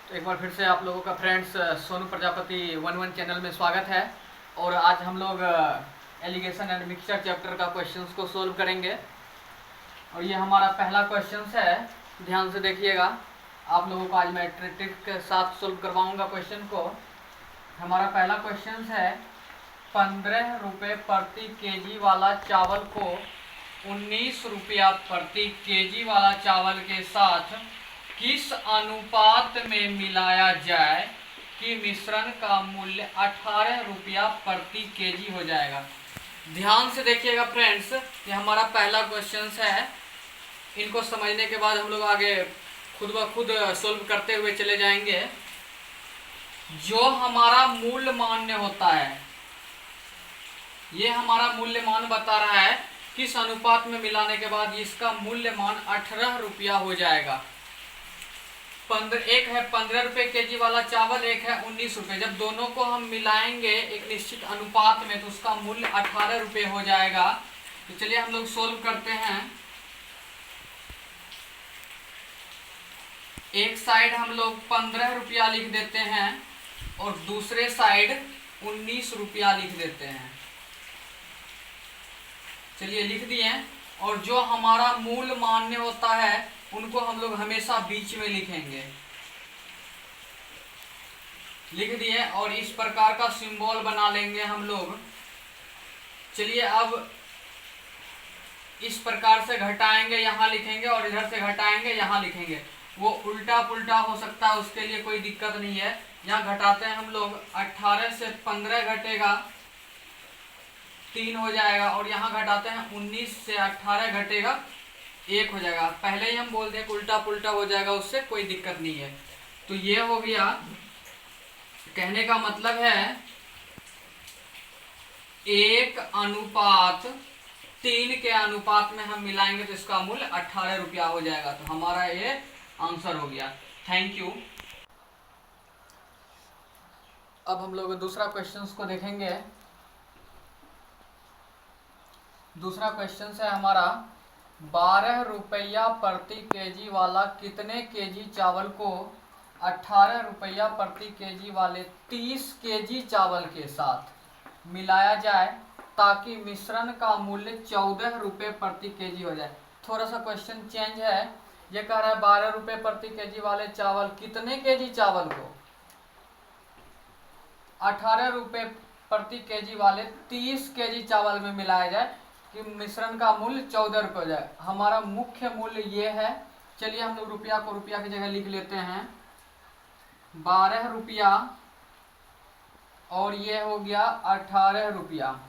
तो एक बार फिर से आप लोगों का फ्रेंड्स सोनू प्रजापति 1 चैनल में स्वागत है। और आज हम लोग एलिगेशन एंड मिक्सचर चैप्टर का क्वेश्चंस को सोल्व करेंगे। और ये हमारा पहला क्वेश्चंस है, ध्यान से देखिएगा। आप लोगों को आज मैं ट्रिक के साथ सोल्व करवाऊंगा क्वेश्चन को। हमारा पहला क्वेश्चन है, 15 रुपये प्रति केजी वाला चावल को 19 रुपया प्रति केजी वाला चावल के साथ किस अनुपात में मिलाया जाए कि मिश्रण का मूल्य 18 रुपया प्रति केजी हो जाएगा। ध्यान से देखिएगा फ्रेंड्स, ये हमारा पहला क्वेश्चन है। इनको समझने के बाद हम लोग आगे खुद ब खुद सोल्व करते हुए चले जाएंगे। जो हमारा मूल मान होता है, ये हमारा मूल्य मान बता रहा है किस अनुपात में मिलाने के बाद इसका मूल्य मान 18 रुपया हो जाएगा। एक है 15 रुपये केजी वाला चावल, एक है 19 रुपये। जब दोनों को हम मिलाएंगे एक निश्चित अनुपात में तो उसका मूल्य 18 रुपये हो जाएगा। तो चलिए हम लोग सोल्व करते हैं। एक साइड हम लोग 15 रुपया लिख देते हैं और दूसरे साइड 19 रुपया लिख देते हैं। चलिए लिख दिए। और जो हमारा मूल मान होता है उनको हम लोग हमेशा बीच में लिखेंगे। लिख दिए और इस प्रकार का सिंबल बना लेंगे हम लोग। चलिए अब इस प्रकार से घटाएंगे, यहाँ लिखेंगे, और इधर से घटाएंगे, यहाँ लिखेंगे। वो उल्टा पुल्टा हो सकता है, उसके लिए कोई दिक्कत नहीं है। यहाँ घटाते हैं हम लोग, 18 से 15 घटेगा 3 हो जाएगा, और यहाँ घटाते हैं 19 से 18 घटेगा 1 हो जाएगा। पहले ही हम बोल दें उल्टा पुल्टा हो जाएगा, उससे कोई दिक्कत नहीं है। तो ये हो गया। कहने का मतलब है 1:3 के अनुपात में हम मिलाएंगे तो इसका मूल्य 18 रुपया हो जाएगा। तो हमारा ये आंसर हो गया। Thank you. अब हम लोग दूसरा क्वेश्चन को देखेंगे। दूसरा क्वेश्चन है हमारा, 12 रुपया प्रति केजी वाला कितने केजी चावल को 18 रुपया प्रति केजी वाले 30 केजी चावल के साथ मिलाया जाए ताकि मिश्रण का मूल्य 14 रुपये प्रति केजी हो जाए। थोड़ा सा क्वेश्चन चेंज है। ये कह रहा है 12 रुपये प्रति केजी वाले चावल कितने केजी चावल को 18 रुपये प्रति केजी वाले 30 केजी चावल में मिलाया जाए कि मिश्रण का मूल्य 14 रुपये हो जाए। हमारा मुख्य मूल्य ये है। चलिए हम लोग रुपया को रुपया की जगह लिख लेते हैं, 12 रुपया, और ये हो गया 18 रुपया।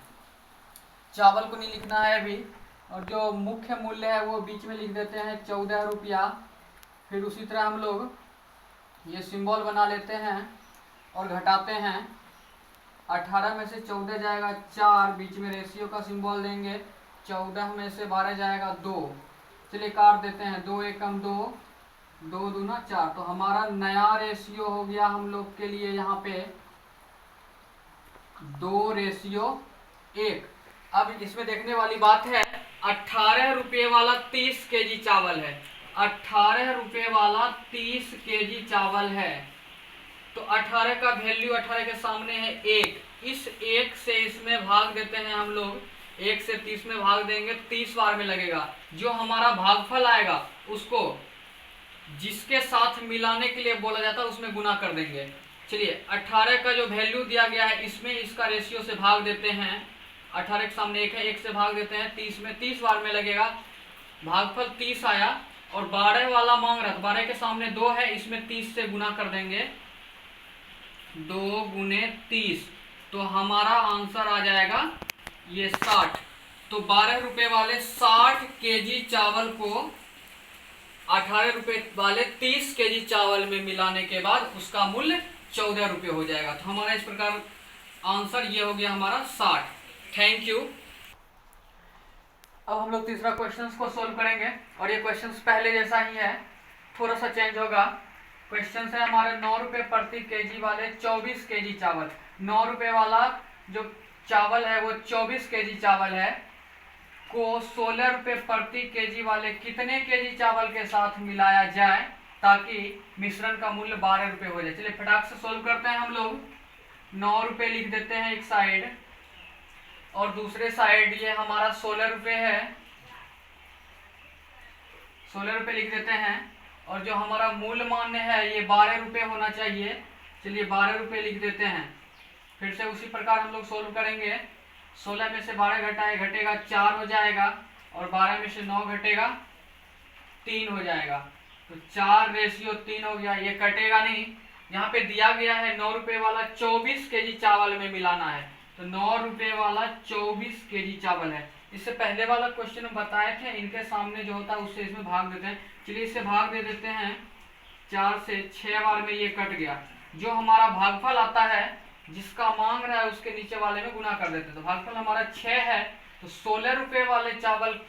चावल को नहीं लिखना है अभी। और जो मुख्य मूल्य है वो बीच में लिख देते हैं, 14 रुपया। फिर उसी तरह हम लोग ये सिंबल बना लेते हैं और घटाते हैं। 18 में से 14 जाएगा 4, बीच में रेशियो का सिंबल देंगे। 14 में से 12 जाएगा 2। चलिए काट देते हैं, 2 एकम 2, 2 दूना 4। तो हमारा नया रेशियो हो गया हम लोग के लिए यहाँ पे 2:1। अब इसमें देखने वाली बात है, 18 रुपये वाला 30 केजी चावल है। 18 रुपये वाला 30 केजी चावल है तो 18 का वैल्यू 18 के सामने है 1। इस 1 से इसमें भाग देते हैं हम लोग। 1 से 30 में भाग देंगे, 30 बार में लगेगा। जो हमारा भागफल आएगा उसको जिसके साथ मिलाने के लिए बोला जाता है उसमें गुना कर देंगे। चलिए 18 का जो वैल्यू दिया गया है इसमें इसका रेशियो से भाग देते हैं। 18 के सामने 1 है, 1 से भाग देते हैं, 30 में 30 बार में लगेगा। भागफल 30 आया। और 12 वाला मांग रहा था, 12 के सामने 2 है, इसमें 30 से गुना कर देंगे, 2 गुने 30। तो हमारा आंसर आ जाएगा ये 60। तो 12 रुपये वाले 60 केजी चावल को 18 रुपये वाले 30 केजी चावल में मिलाने के बाद उसका मूल्य 14 रुपये हो जाएगा। तो हमारा इस प्रकार आंसर ये हो गया हमारा 60। Thank you. अब हम लोग तीसरा क्वेश्चन को सोल्व करेंगे। और ये क्वेश्चन पहले जैसा ही है, थोड़ा सा चेंज होगा। क्वेश्चन है हमारे 9 रुपये प्रति केजी वाले 24 केजी चावल। 9 रुपये वाला जो चावल है वो 24 केजी चावल है को 16 रुपये प्रति केजी वाले कितने केजी चावल के साथ मिलाया जाए ताकि मिश्रण का मूल्य 12 रुपये हो जाए। चलिए फटाक से सोल्व करते हैं हम लोग। 9 रुपये लिख देते हैं एक साइड, और दूसरे साइड ये हमारा 16 रुपये है, 16 रुपये लिख देते हैं। और जो हमारा मूल मान्य है ये 12 रुपये होना चाहिए। चलिए 12 रुपये लिख देते हैं। फिर से उसी प्रकार हम लोग सोल्व करेंगे। 16 में से 12 घटेगा 4 हो जाएगा, और 12 में से 9 घटेगा 3 हो जाएगा। तो 4:3 हो गया। ये कटेगा नहीं। यहाँ पे दिया गया है 9 रुपये वाला 24 केजी चावल में मिलाना है, तो 9 रुपये वाला 24 केजी चावल है। इससे पहले वाला क्वेश्चन में बताए थे, इनके सामने जो होता है उससे इसमें भाग देते हैं। चलिए इससे भाग दे देते हैं। 4 से 6 बार में ये कट गया। जो हमारा भागफल आता है, जिसका मांग रहा है उसके नीचे वाले में गुना कर देते हैं। तो भागफल हमारा 6 है, तो 16 रुपये वाले चावल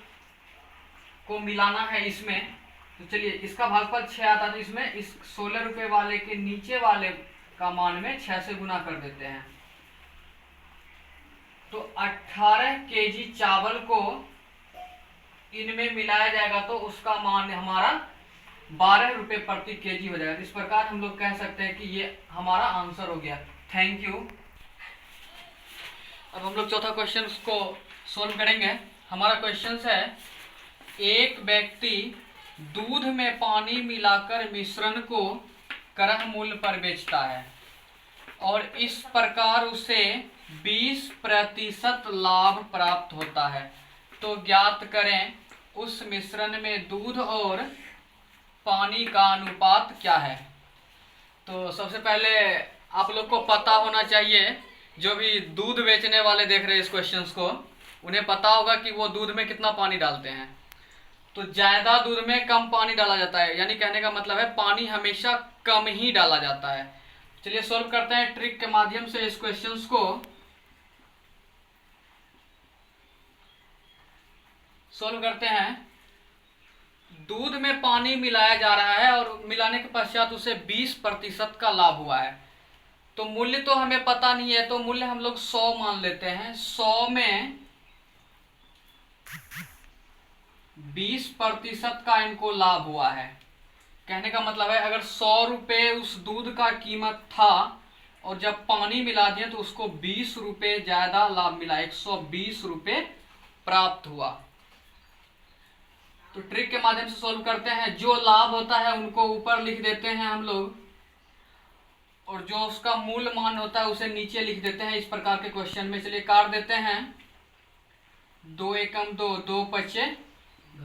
को मिलाना है इसमें। तो चलिए इसका भागफल 6 आता है, तो इसमें इस 16 रुपये वाले के नीचे वाले का मान में 6 से गुना कर देते हैं। तो 18 केजी चावल को इनमें मिलाया जाएगा, तो उसका मान हमारा 12 रुपये प्रति केजी हो जाएगा। इस प्रकार हम लोग कह सकते हैं कि ये हमारा आंसर हो गया। Thank you. अब हम लोग चौथा क्वेश्चन को सोल्व करेंगे। हमारा क्वेश्चन है, एक व्यक्ति दूध में पानी मिलाकर मिश्रण को क्रय मूल्य पर बेचता है और इस प्रकार उसे 20% लाभ प्राप्त होता है। तो ज्ञात करें उस मिश्रण में दूध और पानी का अनुपात क्या है। तो सबसे पहले आप लोग को पता होना चाहिए, जो भी दूध बेचने वाले देख रहे हैं इस क्वेश्चन को, उन्हें पता होगा कि वो दूध में कितना पानी डालते हैं। तो ज़्यादा दूध में कम पानी डाला जाता है, यानी कहने का मतलब है पानी हमेशा कम ही डाला जाता है। चलिए सॉल्व करते हैं ट्रिक के माध्यम से इस क्वेश्चन को। सॉल्व करते हैं। दूध में पानी मिलाया जा रहा है और मिलाने के पश्चात उसे 20% का लाभ हुआ है। तो मूल्य तो हमें पता नहीं है, तो मूल्य हम लोग 100 मान लेते हैं। 100 में 20% का इनको लाभ हुआ है। कहने का मतलब है अगर 100 रुपये उस दूध का कीमत था और जब पानी मिला दिया तो उसको 20 रुपये ज्यादा लाभ मिला, 120 रुपये प्राप्त हुआ। तो ट्रिक के माध्यम से सोल्व करते हैं। जो लाभ होता है उनको ऊपर लिख देते हैं हम लोग, और जो उसका मूल मान होता है उसे नीचे लिख देते हैं। इस प्रकार के क्वेश्चन में चलिए काट देते हैं। 2 एकम 2, 2 पचे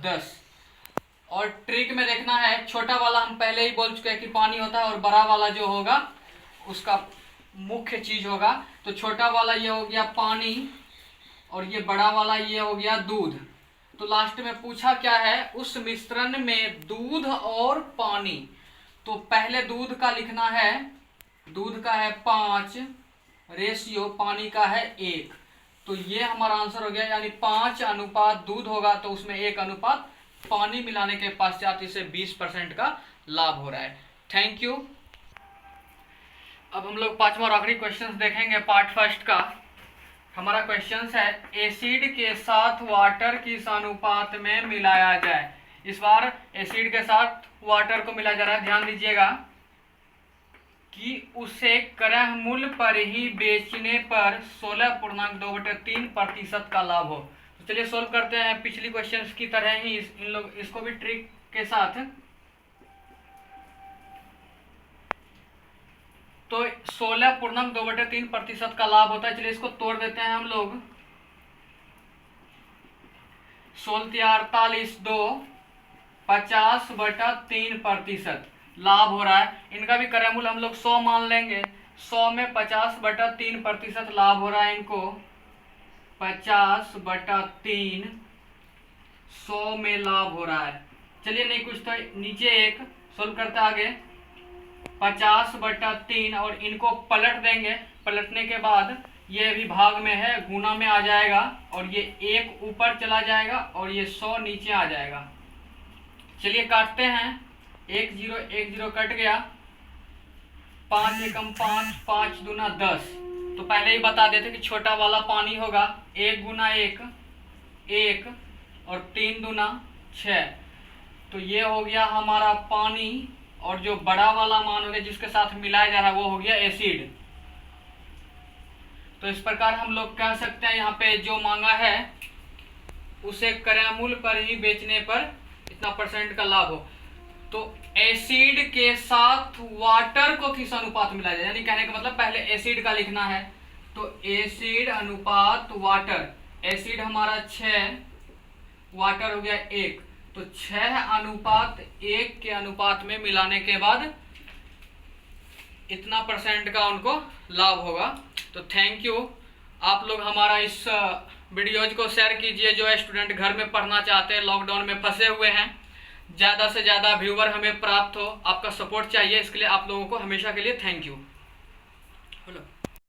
10। और ट्रिक में देखना है, छोटा वाला हम पहले ही बोल चुके हैं कि पानी होता है, और बड़ा वाला जो होगा उसका मुख्य चीज होगा। तो छोटा वाला ये हो गया पानी, और ये बड़ा वाला ये हो गया दूध। तो लास्ट में पूछा क्या है, उस मिश्रण में दूध और पानी। तो पहले दूध का लिखना है, दूध का है 5 रेशियो, पानी का है 1। तो ये हमारा आंसर हो गया, यानी 5 अनुपात दूध होगा तो उसमें 1 अनुपात पानी मिलाने के पश्चात इसे 20% का लाभ हो रहा है। Thank you. अब हम लोग पांचवा और आखिरी क्वेश्चन देखेंगे पार्ट फर्स्ट का। हमारा क्वेश्चन है, एसिड के साथ वाटर किस अनुपात में मिलाया जाए। इस बार एसिड के साथ वाटर को मिलाया जा रहा है। ध्यान दीजिएगा कि उसे क्रय मूल्य पर ही बेचने पर 16.2/3% का लाभ हो। तो चलिए सोल्व करते हैं पिछली क्वेश्चंस की तरह ही इन लोग इसको भी ट्रिक के साथ। तो 16.2/3% का लाभ होता है। चलिए इसको तोड़ देते हैं हम लोग। 16×48 2 50/3% लाभ हो रहा है। इनका भी क्रय मूल्य हम लोग 100 मान लेंगे। 100 में 50/3% लाभ हो रहा है इनको। 50/3 100 में लाभ हो रहा है। चलिए नहीं कुछ तो नीचे एक सोल्व करते आगे। 50/3 और इनको पलट देंगे। पलटने के बाद ये भी भाग में है, गुना में आ जाएगा, और ये 1 ऊपर चला जाएगा और ये 100 नीचे आ जाएगा। चलिए काटते हैं। 1 0 1 0 कट गया। 5 एकम 5, 5 दूना 10। तो पहले ही बता देते कि छोटा वाला पानी होगा। 1 गुना 1 1 और 3 दूना 6। तो ये हो गया हमारा पानी, और जो बड़ा वाला मान हो गया जिसके साथ मिलाया जा रहा है वो हो गया एसिड। तो इस प्रकार हम लोग कह सकते हैं यहाँ पे जो मांगा है उसे क्रय मूल्य पर ही बेचने पर इतना % का लाभ हो। तो एसिड के साथ वाटर को किस अनुपात में मिलाया जाए, यानी कहने का मतलब पहले एसिड का लिखना है। तो एसिड अनुपात वाटर, एसिड हमारा 6, वाटर हो गया 1, तो 6:1 के अनुपात में मिलाने के बाद इतना % का उनको लाभ होगा। तो थैंक यू। आप लोग हमारा इस वीडियोज को शेयर कीजिए। जो स्टूडेंट घर में पढ़ना चाहते हैं, लॉकडाउन में फंसे हुए हैं, ज़्यादा से ज़्यादा व्यूवर हमें प्राप्त हो, आपका सपोर्ट चाहिए। इसके लिए आप लोगों को हमेशा के लिए थैंक यू।